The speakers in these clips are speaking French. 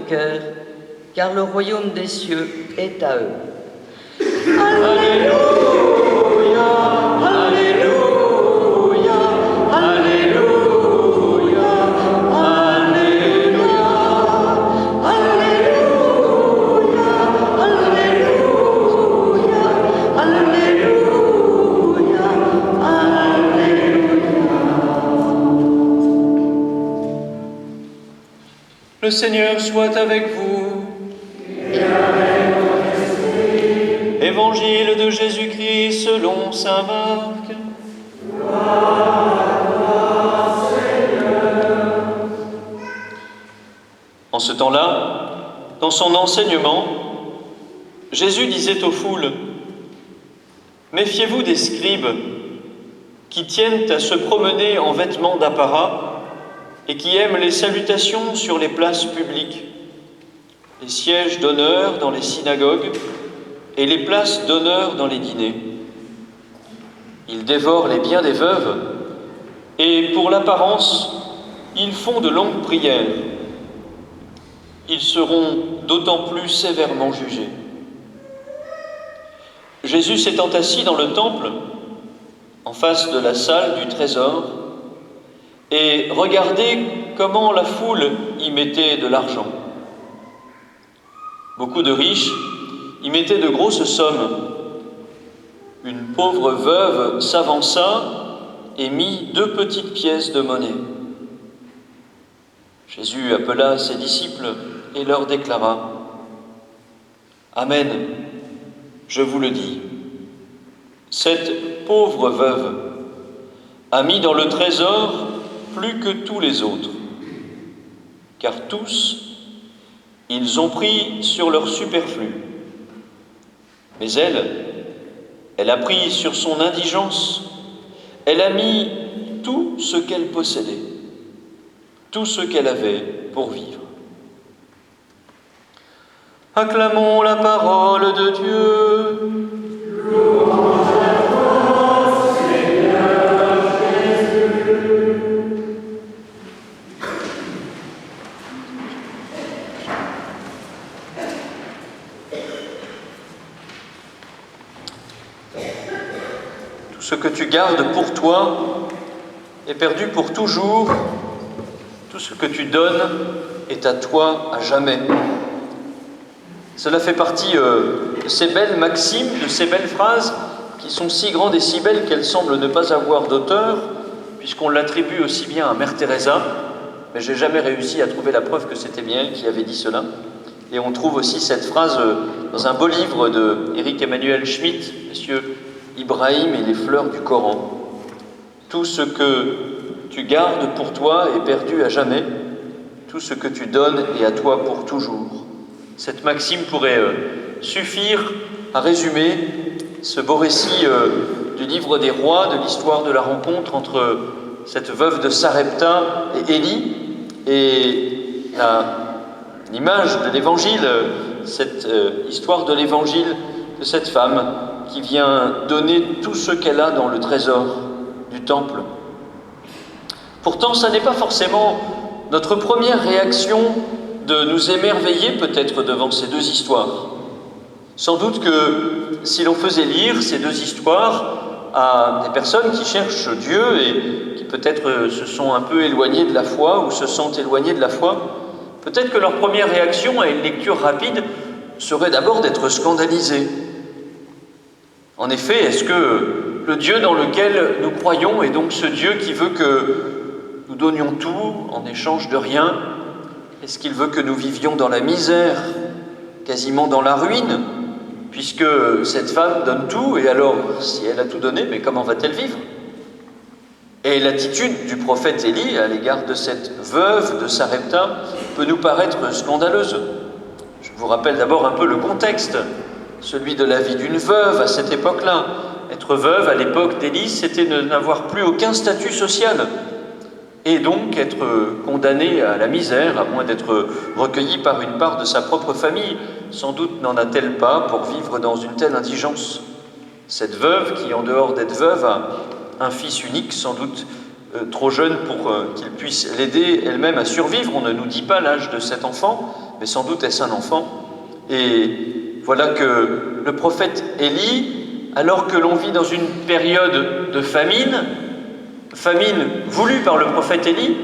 cœur, car le royaume des cieux est à eux. Alléluia, Alléluia, Alléluia, Alléluia, Alléluia, Alléluia, Alléluia, Alléluia. Le Seigneur soit avec vous. Évangile de Jésus-Christ selon saint Marc. En ce temps-là, dans son enseignement, Jésus disait aux foules : « Méfiez-vous des scribes qui tiennent à se promener en vêtements d'apparat et qui aiment les salutations sur les places publiques, les sièges d'honneur dans les synagogues et les places d'honneur dans les dîners. Ils dévorent les biens des veuves et, pour l'apparence, ils font de longues prières. Ils seront d'autant plus sévèrement jugés. » Jésus s'étant assis dans le temple, en face de la salle du trésor, et regardait comment la foule y mettait de l'argent. Beaucoup de riches y mettaient de grosses sommes. Une pauvre veuve s'avança et mit 2 petites pièces de monnaie. Jésus appela ses disciples et leur déclara : « Amen, je vous le dis, cette pauvre veuve a mis dans le trésor plus que tous les autres, car tous, ils ont pris sur leur superflu. Mais elle a pris sur son indigence, elle a mis tout ce qu'elle possédait, tout ce qu'elle avait pour vivre. » Acclamons la parole de Dieu. Louange à toi, Seigneur Jésus. Tout ce que tu gardes pour toi est perdu pour toujours. Tout ce que tu donnes est à toi à jamais. Cela fait partie de ces belles maximes, de ces belles phrases qui sont si grandes et si belles qu'elles semblent ne pas avoir d'auteur, puisqu'on l'attribue aussi bien à Mère Teresa, mais je n'ai jamais réussi à trouver la preuve que c'était bien elle qui avait dit cela. Et on trouve aussi cette phrase dans un beau livre de Éric Emmanuel Schmitt, Monsieur Ibrahim et les fleurs du Coran. Tout ce que tu gardes pour toi est perdu à jamais, tout ce que tu donnes est à toi pour toujours. Cette maxime pourrait suffire à résumer ce beau récit du livre des rois, de l'histoire de la rencontre entre cette veuve de Sarepta et Élie, et l'image de l'évangile, cette histoire de l'évangile de cette femme qui vient donner tout ce qu'elle a dans le trésor du temple. Pourtant, ça n'est pas forcément notre première réaction de nous émerveiller peut-être devant ces 2 histoires. Sans doute que si l'on faisait lire ces 2 histoires à des personnes qui cherchent Dieu et qui peut-être se sont un peu éloignées de la foi ou se sentent éloignées de la foi, peut-être que leur première réaction à une lecture rapide serait d'abord d'être scandalisés. En effet, est-ce que le Dieu dans lequel nous croyons est donc ce Dieu qui veut que nous donnions tout en échange de rien ? Est-ce qu'il veut que nous vivions dans la misère, quasiment dans la ruine, puisque cette femme donne tout, et alors, si elle a tout donné, mais comment va-t-elle vivre ? Et l'attitude du prophète Élie à l'égard de cette veuve de Sarepta peut nous paraître scandaleuse. Je vous rappelle d'abord un peu le contexte, celui de la vie d'une veuve à cette époque-là. Être veuve à l'époque d'Élie, c'était n'avoir plus aucun statut social, et donc être condamnée à la misère, à moins d'être recueillie par une part de sa propre famille. Sans doute n'en a-t-elle pas pour vivre dans une telle indigence. Cette veuve qui, en dehors d'être veuve, a un fils unique, sans doute trop jeune pour qu'il puisse l'aider elle-même à survivre. On ne nous dit pas l'âge de cet enfant, mais sans doute est-ce un enfant. Et voilà que le prophète Élie, alors que l'on vit dans une période de famine voulue par le prophète Élie,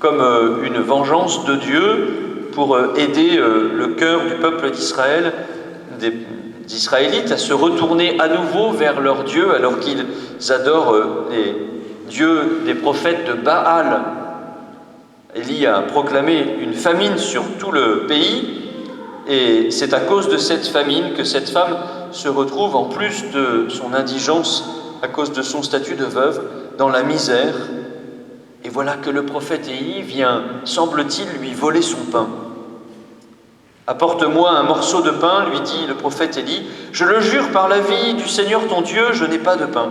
comme une vengeance de Dieu pour aider le cœur du peuple d'Israël, des Israélites, à se retourner à nouveau vers leur Dieu, alors qu'ils adorent les dieux des prophètes de Baal. Élie a proclamé une famine sur tout le pays, et c'est à cause de cette famine que cette femme se retrouve, en plus de son indigence, à cause de son statut de veuve, dans la misère. Et voilà que le prophète Élie vient, semble-t-il, lui voler son pain. « Apporte-moi un morceau de pain, lui dit le prophète Élie. Je le jure par la vie du Seigneur ton Dieu, je n'ai pas de pain.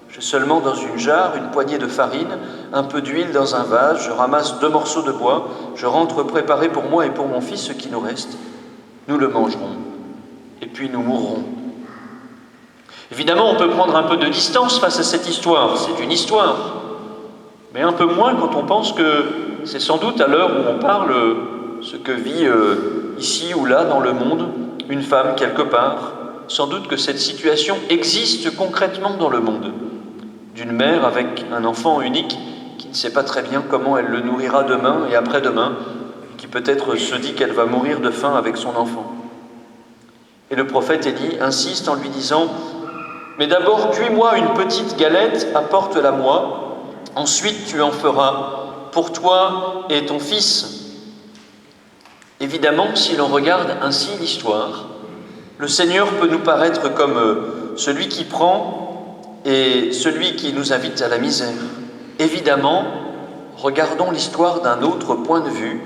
J'ai seulement dans une jarre une poignée de farine, un peu d'huile dans un vase, je ramasse 2 morceaux de bois, je rentre préparer pour moi et pour mon fils ce qui nous reste. Nous le mangerons, et puis nous mourrons. » Évidemment, on peut prendre un peu de distance face à cette histoire. C'est une histoire. Mais un peu moins quand on pense que c'est sans doute à l'heure où on parle ce que vit ici ou là dans le monde une femme quelque part. Sans doute que cette situation existe concrètement dans le monde. D'une mère avec un enfant unique qui ne sait pas très bien comment elle le nourrira demain et après-demain, qui peut-être se dit qu'elle va mourir de faim avec son enfant. Et le prophète Élie insiste en lui disant « Mais d'abord, cuis-moi une petite galette, apporte-la moi, ensuite tu en feras pour toi et ton fils. » Évidemment, si l'on regarde ainsi l'histoire, le Seigneur peut nous paraître comme celui qui prend et celui qui nous invite à la misère. Évidemment, regardons l'histoire d'un autre point de vue,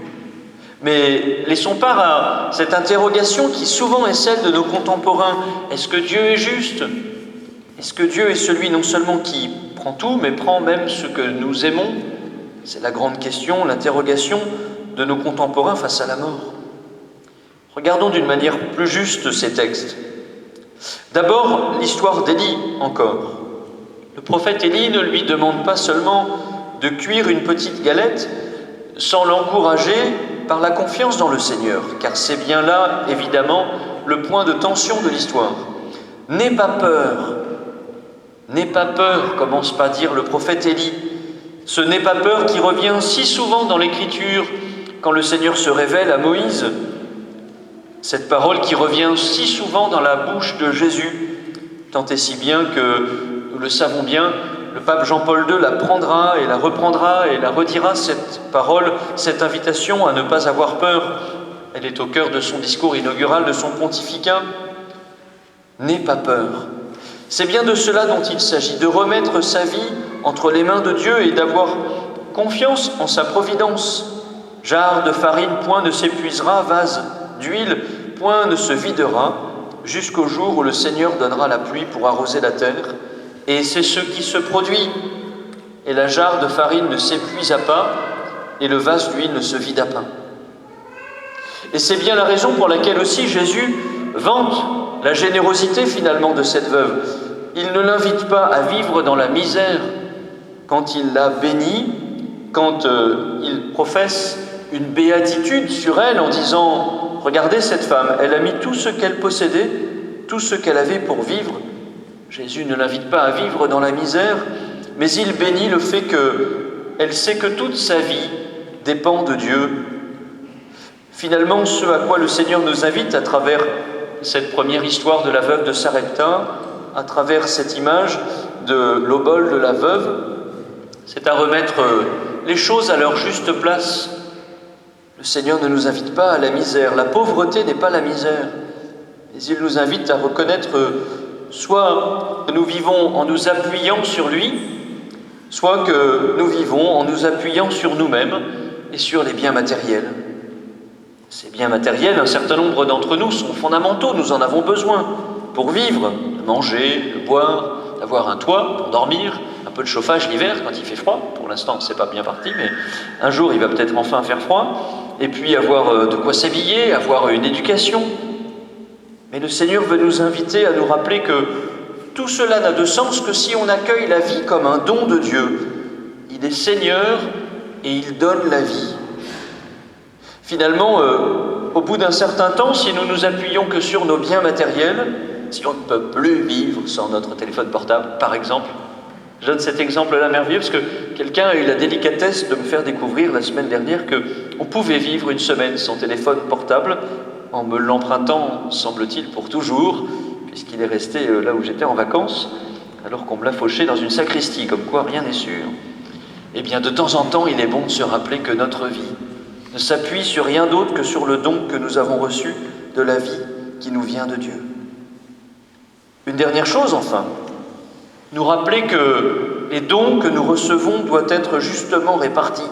mais laissons part à cette interrogation qui souvent est celle de nos contemporains. Est-ce que Dieu est juste ? Est-ce que Dieu est celui non seulement qui prend tout, mais prend même ce que nous aimons ? C'est la grande question, l'interrogation de nos contemporains face à la mort. Regardons d'une manière plus juste ces textes. D'abord, l'histoire d'Élie encore. Le prophète Élie ne lui demande pas seulement de cuire une petite galette sans l'encourager par la confiance dans le Seigneur, car c'est bien là, évidemment, le point de tension de l'histoire. « N'aie pas peur », commence par dire le prophète Élie. Ce « n'aie pas peur » qui revient si souvent dans l'Écriture quand le Seigneur se révèle à Moïse. Cette parole qui revient si souvent dans la bouche de Jésus, tant et si bien que, nous le savons bien, le pape Jean-Paul II la prendra et la reprendra et la redira, cette parole, cette invitation à ne pas avoir peur. Elle est au cœur de son discours inaugural, de son pontificat. N'aie pas peur. C'est bien de cela dont il s'agit, de remettre sa vie entre les mains de Dieu et d'avoir confiance en sa providence. Jarre de farine, point ne s'épuisera, vase d'huile, point ne se videra, jusqu'au jour où le Seigneur donnera la pluie pour arroser la terre. Et c'est ce qui se produit. Et la jarre de farine ne s'épuisa pas, et le vase d'huile ne se vida pas. Et c'est bien la raison pour laquelle aussi Jésus vante la générosité finalement de cette veuve. Il ne l'invite pas à vivre dans la misère quand il la bénit, quand il professe une béatitude sur elle en disant « Regardez cette femme, elle a mis tout ce qu'elle possédait, tout ce qu'elle avait pour vivre. » Jésus ne l'invite pas à vivre dans la misère, mais il bénit le fait qu'elle sait que toute sa vie dépend de Dieu. Finalement, ce à quoi le Seigneur nous invite à travers cette première histoire de la veuve de Sarepta, à travers cette image de l'obole de la veuve, c'est à remettre les choses à leur juste place. Le Seigneur ne nous invite pas à la misère. La pauvreté n'est pas la misère. Mais il nous invite à reconnaître soit que nous vivons en nous appuyant sur lui, soit que nous vivons en nous appuyant sur nous-mêmes et sur les biens matériels. Ces biens matériels, un certain nombre d'entre nous sont fondamentaux, nous en avons besoin pour vivre, de manger, de boire, d'avoir un toit pour dormir, un peu de chauffage l'hiver quand il fait froid. Pour l'instant, c'est pas bien parti, mais un jour, il va peut-être enfin faire froid. Et puis avoir de quoi s'habiller, avoir une éducation. Mais le Seigneur veut nous inviter à nous rappeler que tout cela n'a de sens que si on accueille la vie comme un don de Dieu. Il est Seigneur et il donne la vie. Finalement, au bout d'un certain temps, si nous nous appuyons que sur nos biens matériels, si on ne peut plus vivre sans notre téléphone portable, par exemple, je donne cet exemple-là merveilleux parce que quelqu'un a eu la délicatesse de me faire découvrir la semaine dernière qu'on pouvait vivre une semaine sans téléphone portable en me l'empruntant, semble-t-il, pour toujours, puisqu'il est resté là où j'étais en vacances, alors qu'on me l'a fauché dans une sacristie, comme quoi rien n'est sûr. Eh bien, de temps en temps, il est bon de se rappeler que notre vie ne s'appuie sur rien d'autre que sur le don que nous avons reçu de la vie qui nous vient de Dieu. Une dernière chose, enfin, nous rappeler que les dons que nous recevons doivent être justement répartis.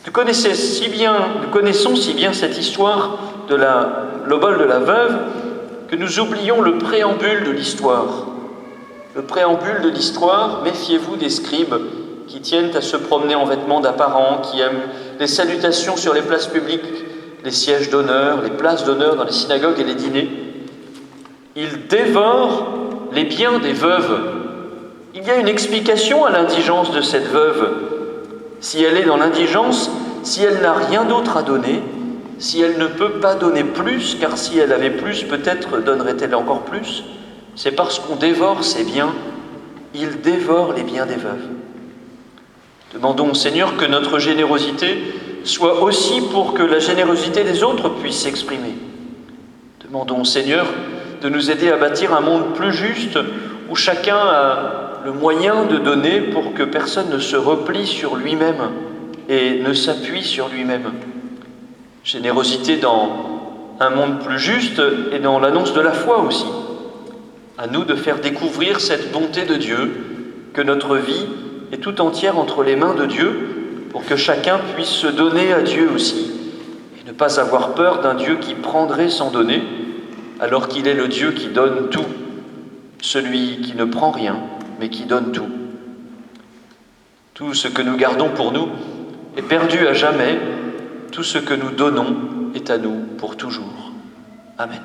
Nous connaissons si bien cette histoire de l'obole de la veuve que nous oublions le préambule de l'histoire. Le préambule de l'histoire, méfiez-vous des scribes qui tiennent à se promener en vêtements d'apparents, qui aiment les salutations sur les places publiques, les sièges d'honneur, les places d'honneur dans les synagogues et les dîners. Ils dévorent les biens des veuves. Il y a une explication à l'indigence de cette veuve. Si elle est dans l'indigence, si elle n'a rien d'autre à donner, si elle ne peut pas donner plus, car si elle avait plus, peut-être donnerait-elle encore plus, c'est parce qu'on dévore ses biens. Il dévore les biens des veuves. Demandons au Seigneur que notre générosité soit aussi pour que la générosité des autres puisse s'exprimer. Demandons au Seigneur de nous aider à bâtir un monde plus juste où chacun a le moyen de donner pour que personne ne se replie sur lui-même et ne s'appuie sur lui-même. Générosité dans un monde plus juste et dans l'annonce de la foi aussi. À nous de faire découvrir cette bonté de Dieu, que notre vie est tout entière entre les mains de Dieu pour que chacun puisse se donner à Dieu aussi et ne pas avoir peur d'un Dieu qui prendrait sans donner alors qu'il est le Dieu qui donne tout, celui qui ne prend rien mais qui donne tout. Tout ce que nous gardons pour nous est perdu à jamais, tout ce que nous donnons est à nous pour toujours. Amen.